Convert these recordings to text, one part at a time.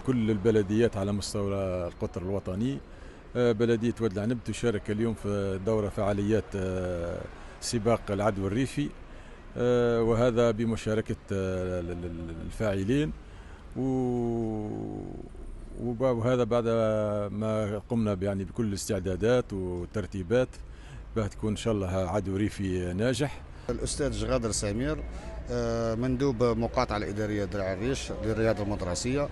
كل البلديات على مستوى القطر الوطني. بلدية واد العنب تشارك اليوم في دورة فعاليات سباق العدو الريفي، وهذا بمشاركة الفاعلين، وهذا بعد ما قمنا يعني بكل الاستعدادات والترتيبات باه تكون ان شاء الله عدو ريفي ناجح. الأستاذ جغادر سمير، مندوب مقاطعة الإدارية درع الريش للرياضة المدرسية.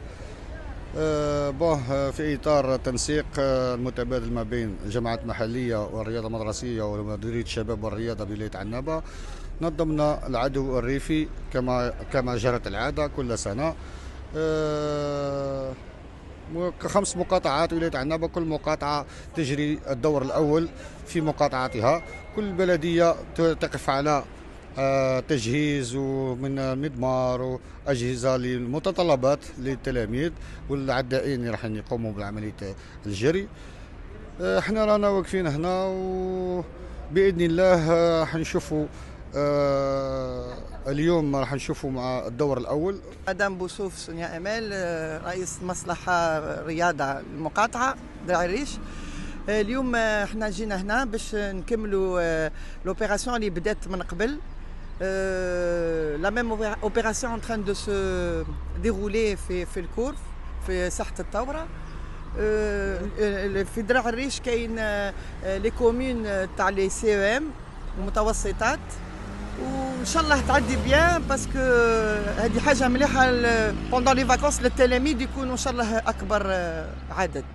في إطار تنسيق المتبادل ما بين الجامعات المحلية والرياضة المدرسية ومديرية الشباب والرياضة بولاية عنابة، نظمنا العدو الريفي كما جرت العادة كل سنة. 5 مقاطعات ولاية عنابة، كل مقاطعة تجري الدور الأول في مقاطعتها. كل بلدية تقف على تجهيز ومن مضمار وأجهزة للمتطلبات للتلاميذ والعدائين اللي راح يقوموا بعملية الجري. احنا رانا واقفين هنا وبإذن الله راح نشوفوا اليوم راح نشوفوا مع الدور الأول. مدام بوسوف سونيا أمال، رئيس مصلحة رياضة المقاطعة درع الريش. اليوم احنا جينا هنا باش نكملوا لوبيراسيون اللي بدات من قبل. La même opération en train de se dérouler في الكور في ساحة الثورة. في درع الريش كاين لي كومون تاع لي سي او ام المتوسطات، وان شاء الله تعدي بيان باسكو هذه حاجة مليحة بوندون لي فاكونس للتلاميذ يكونوا ان شاء الله اكبر عدد.